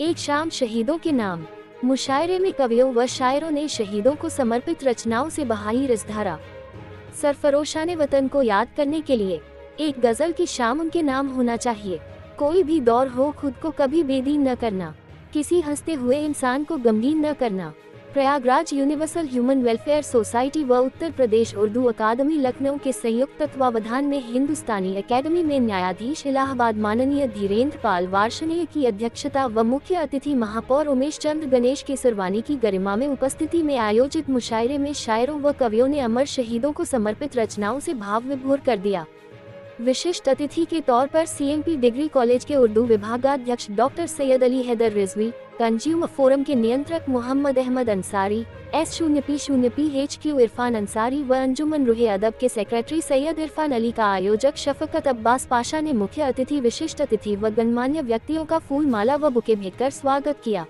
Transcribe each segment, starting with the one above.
एक शाम शहीदों के नाम। मुशायरे में कवियों व शायरों ने शहीदों को समर्पित रचनाओं से बहाई रसधारा। सरफरोशाने वतन को याद करने के लिए एक गजल की शाम उनके नाम होना चाहिए। कोई भी दौर हो खुद को कभी बेदीन न करना, किसी हंसते हुए इंसान को गमगीन न करना। Prayagraj universal human welfare society व उत्तर प्रदेश उर्दू अकादमी लखनऊ के संयुक्त तत्वावधान में हिंदुस्तानी अकेडमी में न्यायाधीश इलाहाबाद माननीय धीरेन्द्र पाल वार्ष्णेय की अध्यक्षता व मुख्य अतिथि महापौर उमेश चंद्र गणेश केसरवानी की गरिमा में उपस्थिति में आयोजित मुशायरे में शायरों व कवियों ने अमर शहीदों को समर्पित रचनाओं से भाव विभोर कर दिया। विशिष्ट अतिथि के तौर पर सीएमपी डिग्री कॉलेज के उर्दू विभागाध्यक्ष doctor Syed Ali Haider Rizvi, consumer forum के नियंत्रक मोहम्मद अहमद अंसारी, S0P0PHQ इरफान अंसारी व अंजुमन रूहे अदब के सेक्रेटरी सैयद इरफान अली का आयोजक शफकत अब्बास पाशा ने मुख्य अतिथि, विशिष्ट अतिथि व गणमान्य व्यक्तियों का फूल माला व बुके भेंटकर स्वागत किया।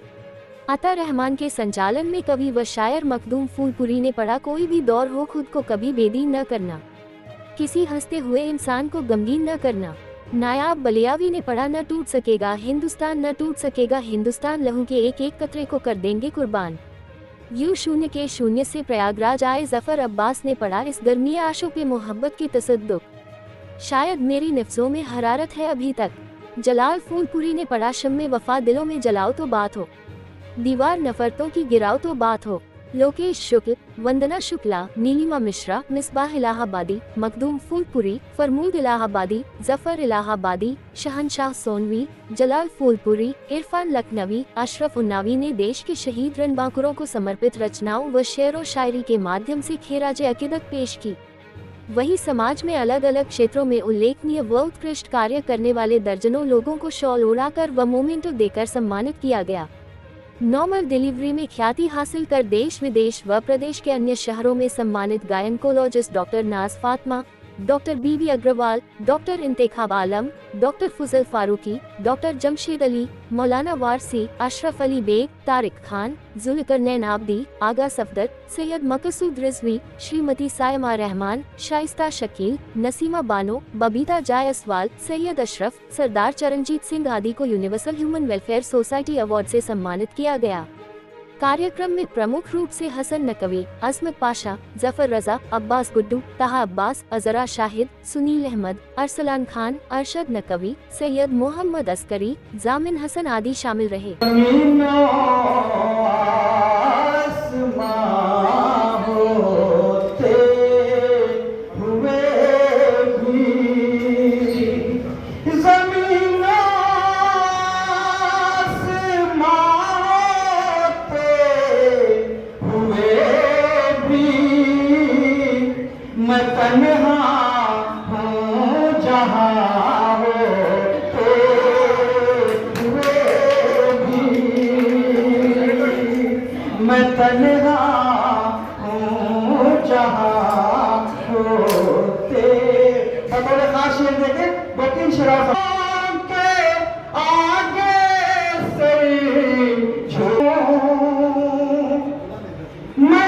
अता रहमान के संचालन में कवि व शायर मखदूम फूलपुरी ने पढ़ा, कोई भी दौर हो खुद को कभी बेदीन न करना, किसी हंसते हुए इंसान को गमगीन न करना। नायाब बलियावी ने पढ़ा, न टूट सकेगा हिंदुस्तान, न टूट सकेगा हिंदुस्तान, लहू के एक एक कतरे को कर देंगे कुर्बान। U0 के शून्य से प्रयागराज आए जफर अब्बास ने पढ़ा, इस गर्मी आशों पे मोहब्बत की तसद्दुक, शायद मेरी नफ्सों में हरारत है अभी तक। जलाल फूलपुरी ने पढ़ा, शम्मे वफा दिलों में जलाओ तो बात हो, दीवार नफरतों की गिराओ तो बात हो। लोकेश शुक्ल, वंदना शुक्ला, नीलिमा मिश्रा, मिसबाह इलाहाबादी, मखदूम फूलपुरी, फरमूद इलाहाबादी, जफर इलाहाबादी, शहनशाह सोनवी, जलाल फूलपुरी, इरफान लखनवी, अशरफ उन्नावी ने देश के शहीद रणबांकुरों को समर्पित रचनाओं व शेर व शायरी के माध्यम से खिराज अकीदत पेश की। वहीं समाज में अलग अलग क्षेत्रों में उल्लेखनीय व उत्कृष्ट कार्य करने वाले दर्जनों लोगों को शॉल उड़ाकर व मोमेंटो देकर सम्मानित किया गया। नॉर्मल डिलीवरी में ख्याति हासिल कर देश विदेश व प्रदेश के अन्य शहरों में सम्मानित गायनकोलॉजिस्ट डॉक्टर नाज फातिमा, डॉक्टर बीबी अग्रवाल, डॉक्टर इंतेखाब आलम, डॉक्टर फजल फारूकी, डॉक्टर जमशेद अली, मौलाना वारसी, अशरफ अली बेग, तारिक खान, जुल्करनैन आबदी, आगा सफदर, सैयद मकसूद रिजवी, श्रीमती सायमा रहमान, शाइस्ता शकील, नसीमा बानो, बबीता जायसवाल, सैयद अशरफ, सरदार चरणजीत सिंह आदि को universal human welfare society award से सम्मानित किया गया। कार्यक्रम में प्रमुख रूप से हसन नकवी, अजमत पाशा, जफर रजा, अब्बास गुड्डू, ताहा अब्बास, अजरा शाहिद, सुनील अहमद, अरसलान खान, अरशद नकवी, सैयद मोहम्मद अस्करी, जामिन हसन आदि शामिल रहे। मैं तन्हा हूँ जहाँ होते हुए भी, मैं तन्हा हूँ जहाँ होते। बतौर खास शेर देखे 2-3 शेर के आगे से मैं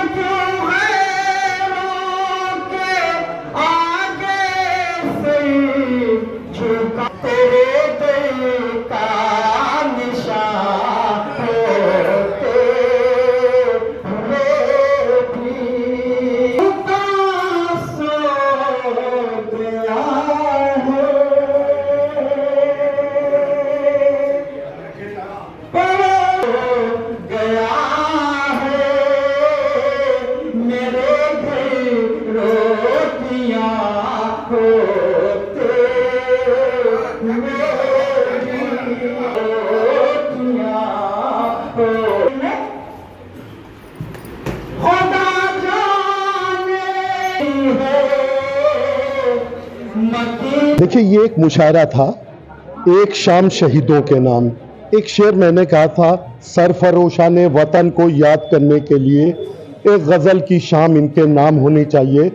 देखिए, ये एक मुशायरा था, एक शाम शहीदों के नाम। एक शेर मैंने कहा था, सरफरोशाने वतन को याद करने के लिए एक गज़ल की शाम इनके नाम होनी चाहिए।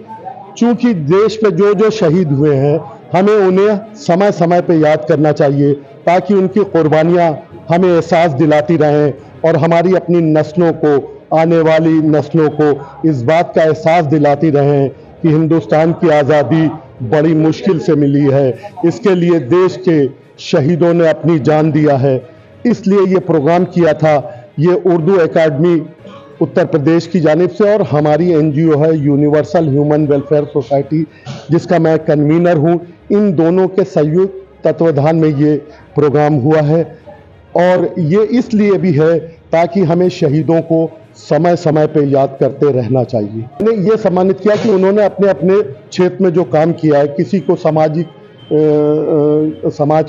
चूँकि देश पे जो जो शहीद हुए हैं, हमें उन्हें समय समय पे याद करना चाहिए, ताकि उनकी कुर्बानियाँ हमें एहसास दिलाती रहें और हमारी अपनी नस्लों को, आने वाली नस्लों को इस बात का एहसास दिलाती रहें कि हिंदुस्तान की आज़ादी बड़ी मुश्किल से मिली है। इसके लिए देश के शहीदों ने अपनी जान दिया है। इसलिए ये प्रोग्राम किया था। ये उर्दू एकेडमी उत्तर प्रदेश की जानिब से और हमारी एनजीओ है यूनिवर्सल ह्यूमन वेलफेयर सोसाइटी, जिसका मैं कन्वीनर हूँ। इन दोनों के संयुक्त तत्वाधान में ये प्रोग्राम हुआ है और ये इसलिए भी है ताकि हमें शहीदों को समय समय पे याद करते रहना चाहिए। मैंने ये सम्मानित किया कि उन्होंने अपने अपने क्षेत्र में जो काम किया है, किसी को समाज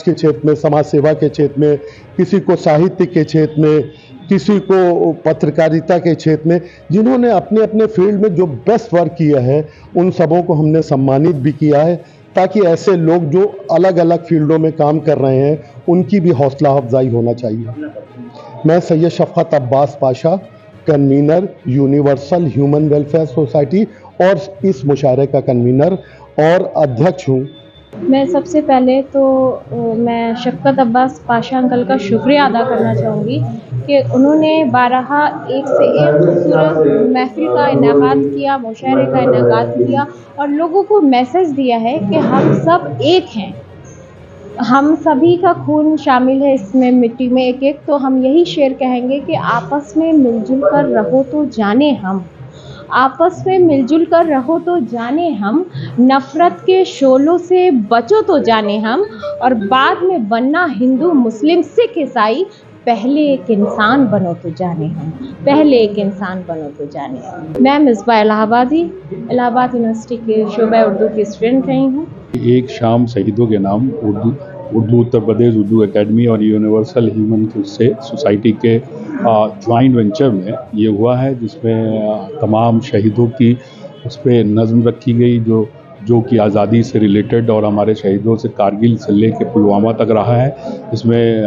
के क्षेत्र में, समाज सेवा के क्षेत्र में, किसी को साहित्य के क्षेत्र में, किसी को पत्रकारिता के क्षेत्र में, जिन्होंने अपने अपने फील्ड में जो बेस्ट वर्क किया है उन सबों को हमने सम्मानित भी किया है, ताकि ऐसे लोग जो अलग अलग फील्डों में काम कर रहे हैं उनकी भी हौसला अफजाई होना चाहिए। मैं Syed Shafqat Abbas Pasha, convener universal human welfare society और इस मुशायरे का कन्वीनर और अध्यक्ष हूँ। मैं सबसे पहले तो मैं शफकत अब्बास पाशा अंकल का शुक्रिया अदा करना चाहूँगी कि उन्होंने बारहा एक से एक खूबसूरत महफिल का इनेकाद किया, मुशायरे का इनेकाद किया और लोगों को मैसेज दिया है कि हम सब एक हैं, हम सभी का खून शामिल है इसमें, मिट्टी में एक एक। तो हम यही शेर कहेंगे कि आपस में मिलजुल कर रहो तो जाने हम, आपस में मिलजुल कर रहो तो जाने हम, नफ़रत के शोलों से बचो तो जाने हम, और बाद में बनना हिंदू मुस्लिम सिख ईसाई, पहले एक इंसान बनो तो जाने हम, पहले एक इंसान बनो तो जाने हम। मैं मिसबा इलाहाबादी, इलाहाबाद यूनिवर्सिटी के शोबा उर्दू की स्टूडेंट रही हूँ। एक शाम शहीदों के नाम उर्दू उत्तर प्रदेश उर्दू एकेडमी और यूनिवर्सल ह्यूमन सोसाइटी के ज्वाइंट वेंचर में ये हुआ है, जिसमें तमाम शहीदों की उस पर नज़्म रखी गई जो कि आज़ादी से रिलेटेड और हमारे शहीदों से कारगिल से लेके पुलवामा तक रहा है। इसमें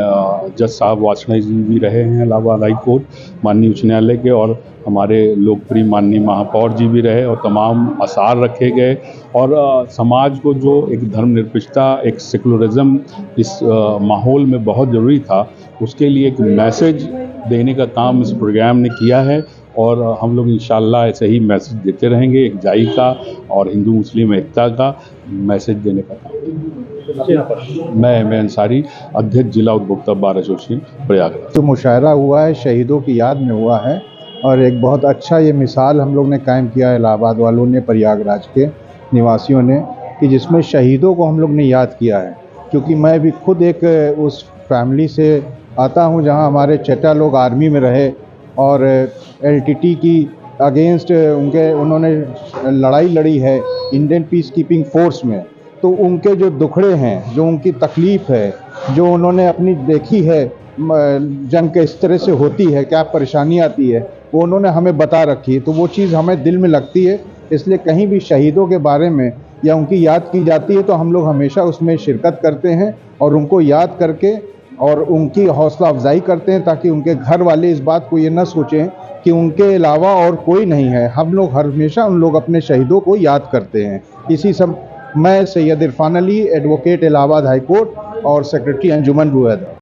जज साहब वाजपेयी जी भी रहे हैं इलाहाबाद हाई कोर्ट माननीय उच्च न्यायालय के, और हमारे लोकप्रिय माननीय महापौर जी भी रहे, और तमाम आसार रखे गए और समाज को जो एक धर्मनिरपेक्षता, एक सेकुलरिज्म इस माहौल में बहुत ज़रूरी था, उसके लिए एक मैसेज देने का काम इस प्रोग्राम ने किया है। और हम लोग इंशाअल्लाह ऐसे ही मैसेज देते रहेंगे, एक जाई का और हिंदू मुस्लिम एकता का मैसेज देने का काम। मैं अंसारी, अध्यक्ष जिला उपभोक्ता बार एसोसिएशन प्रयागराज। तो मुशायरा हुआ है, शहीदों की याद में हुआ है और एक बहुत अच्छा ये मिसाल हम लोग ने कायम किया है इलाहाबाद वालों ने, प्रयागराज के निवासियों ने, कि जिसमें शहीदों को हम लोग ने याद किया है। क्योंकि मैं भी खुद एक उस फैमिली से आता हूँ जहाँ हमारे चचा लोग आर्मी में रहे और एलटीटी की अगेंस्ट उन्होंने लड़ाई लड़ी है इंडियन पीस कीपिंग फोर्स में। तो उनके जो दुखड़े हैं, जो उनकी तकलीफ़ है, जो उन्होंने अपनी देखी है जंग के इस तरह से होती है, क्या परेशानी आती है, वो उन्होंने हमें बता रखी है। तो वो चीज़ हमें दिल में लगती है। इसलिए कहीं भी शहीदों के बारे में या उनकी याद की जाती है तो हम लोग हमेशा उसमें शिरकत करते हैं और उनको याद करके और उनकी हौसला अफजाई करते हैं, ताकि उनके घर वाले इस बात को ये न सोचें कि उनके अलावा और कोई नहीं है। हम लोग हमेशा उन लोग अपने शहीदों को याद करते हैं। इसी सब मैं Syed Irfan Ali, advocate Allahabad high court और सेक्रेटरी अंजुमन रुहैदा।